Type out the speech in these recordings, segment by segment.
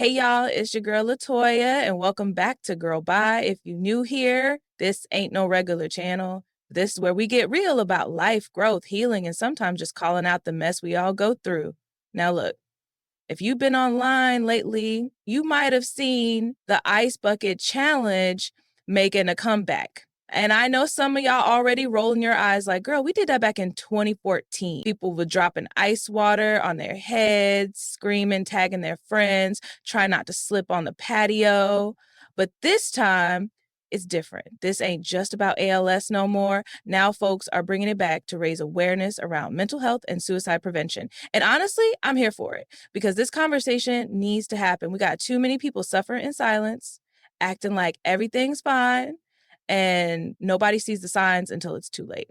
Hey y'all, it's your girl LaToya, and welcome back to GurlBye. If you new here, this ain't no regular channel. This is where we get real about life, growth, healing, and sometimes just calling out the mess we all go through. Now look, if you've been online lately, you might have seen the ice bucket challenge making a comeback. And I know some of y'all already rolling your eyes like, girl, we did that back in 2014. People were dropping ice water on their heads, screaming, tagging their friends, trying not to slip on the patio. But this time, it's different. This ain't just about ALS no more. Now folks are bringing it back to raise awareness around mental health and suicide prevention. And honestly, I'm here for it because this conversation needs to happen. We got too many people suffering in silence, acting like everything's fine, and nobody sees the signs until it's too late.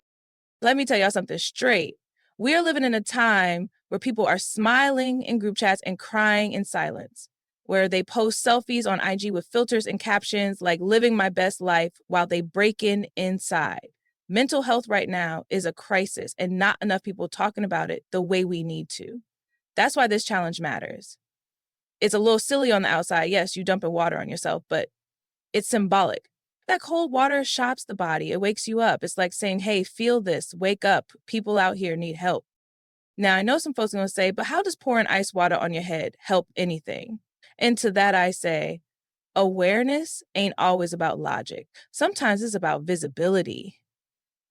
Let me tell y'all something straight. We are living in a time where people are smiling in group chats and crying in silence, where they post selfies on IG with filters and captions like living my best life while they break inside. Mental health right now is a crisis and not enough people talking about it the way we need to. That's why this challenge matters. It's a little silly on the outside. Yes, you dumping water on yourself, but it's symbolic. That cold water shocks the body. It wakes you up. It's like saying, hey, feel this, wake up. People out here need help. Now, I know some folks are going to say, but how does pouring ice water on your head help anything? And to that, I say, awareness ain't always about logic. Sometimes it's about visibility.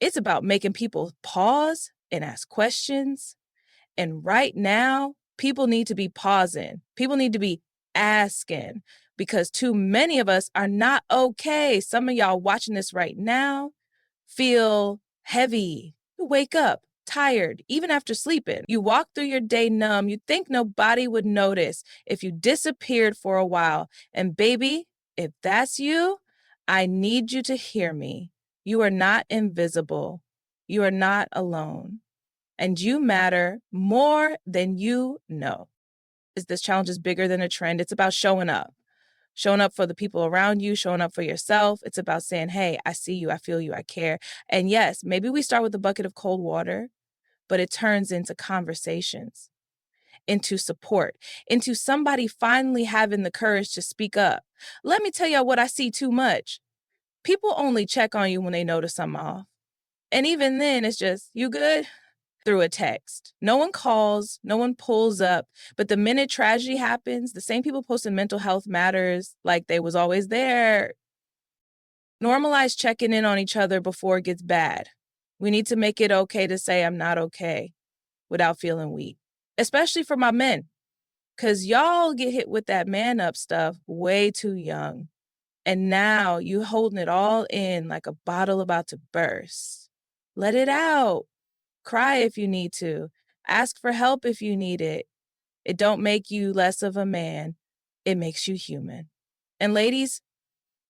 It's about making people pause and ask questions. And right now, people need to be pausing. People need to be asking because too many of us are not okay. Some of y'all watching this right now feel heavy. You wake up tired, even after sleeping. You walk through your day numb. You think nobody would notice if you disappeared for a while. And baby, if that's you, I need you to hear me. You are not invisible. You are not alone. And you matter more than you know. This challenge is bigger than a trend. It's about showing up for the people around you, showing up for yourself. It's about saying, hey, I see you, I feel you, I care. And yes, maybe we start with a bucket of cold water, but it turns into conversations, into support, into somebody finally having the courage to speak up. Let me tell y'all what I see too much. People only check on you when they notice something off. And even then, it's just, you good? Through a text. No one calls, no one pulls up. But the minute tragedy happens, the same people posting mental health matters like they was always there. Normalize checking in on each other before it gets bad. We need to make it okay to say I'm not okay without feeling weak, especially for my men, because y'all get hit with that man up stuff way too young. And now you holding it all in like a bottle about to burst. Let it out. Cry if you need to. Ask for help if you need it. It don't make you less of a man. It makes you human. And ladies,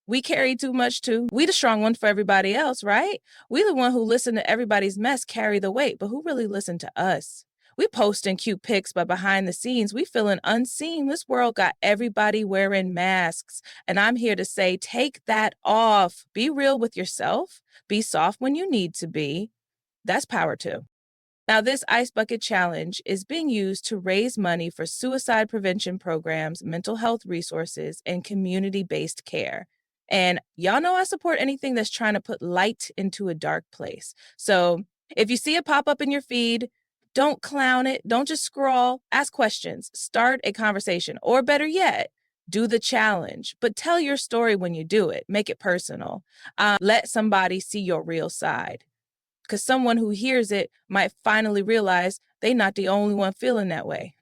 we carry too much too. We the strong one for everybody else, right? We the one who listen to everybody's mess carry the weight, but who really listen to us? We posting cute pics, but behind the scenes, we feeling unseen. This world got everybody wearing masks. And I'm here to say, take that off. Be real with yourself. Be soft when you need to be. That's power too. Now, this Ice Bucket Challenge is being used to raise money for suicide prevention programs, mental health resources, and community-based care. And y'all know I support anything that's trying to put light into a dark place. So if you see it pop up in your feed, don't clown it. Don't just scroll. Ask questions. Start a conversation. Or better yet, do the challenge. But tell your story when you do it. Make it personal. Let somebody see your real side, because someone who hears it might finally realize they're not the only one feeling that way.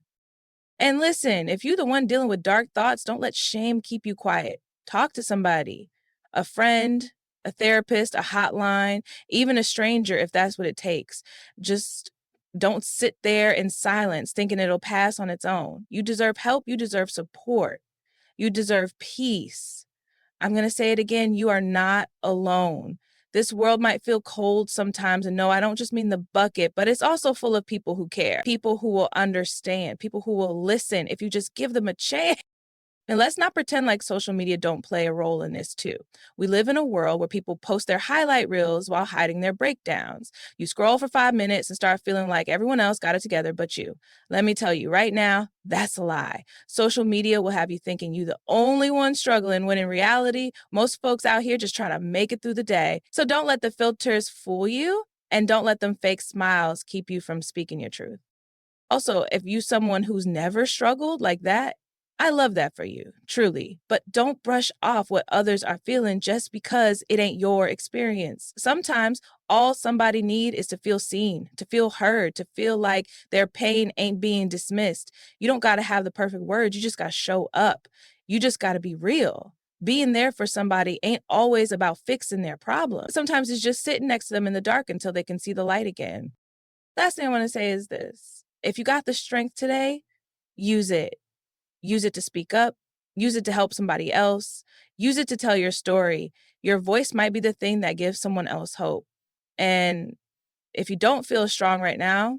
And listen, if you're the one dealing with dark thoughts, don't let shame keep you quiet. Talk to somebody, a friend, a therapist, a hotline, even a stranger if that's what it takes. Just don't sit there in silence thinking it'll pass on its own. You deserve help. You deserve support. You deserve peace. I'm going to say it again. You are not alone. This world might feel cold sometimes. And no, I don't just mean the bucket, but it's also full of people who care, people who will understand, people who will listen if you just give them a chance. And let's not pretend like social media don't play a role in this too. We live in a world where people post their highlight reels while hiding their breakdowns. You scroll for 5 minutes and start feeling like everyone else got it together but you. Let me tell you right now, that's a lie. Social media will have you thinking you the only one struggling when in reality, most folks out here just trying to make it through the day. So don't let the filters fool you and don't let them fake smiles keep you from speaking your truth. Also, if you someone who's never struggled like that, I love that for you, truly. But don't brush off what others are feeling just because it ain't your experience. Sometimes all somebody need is to feel seen, to feel heard, to feel like their pain ain't being dismissed. You don't got to have the perfect words, you just got to show up. You just got to be real. Being there for somebody ain't always about fixing their problem. Sometimes it's just sitting next to them in the dark until they can see the light again. Last thing I want to say is this. If you got the strength today, use it. Use it to speak up. Use it to help somebody else. Use it to tell your story. Your voice might be the thing that gives someone else hope. And if you don't feel strong right now,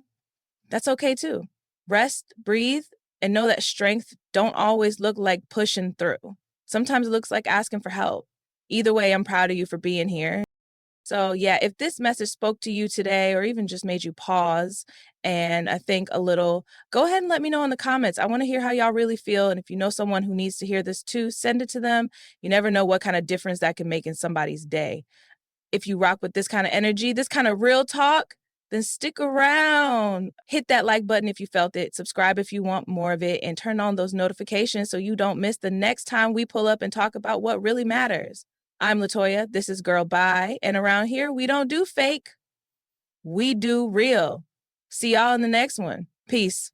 that's okay too. Rest, breathe, and know that strength don't always look like pushing through. Sometimes it looks like asking for help. Either way, I'm proud of you for being here. So, yeah, if this message spoke to you today or even just made you pause and I think a little, go ahead and let me know in the comments. I want to hear how y'all really feel. And if you know someone who needs to hear this too, send it to them. You never know what kind of difference that can make in somebody's day. If you rock with this kind of energy, this kind of real talk, then stick around. Hit that like button if you felt it. Subscribe if you want more of it and turn on those notifications so you don't miss the next time we pull up and talk about what really matters. I'm LaToya. This is GurlBye. And around here, we don't do fake. We do real. See y'all in the next one. Peace.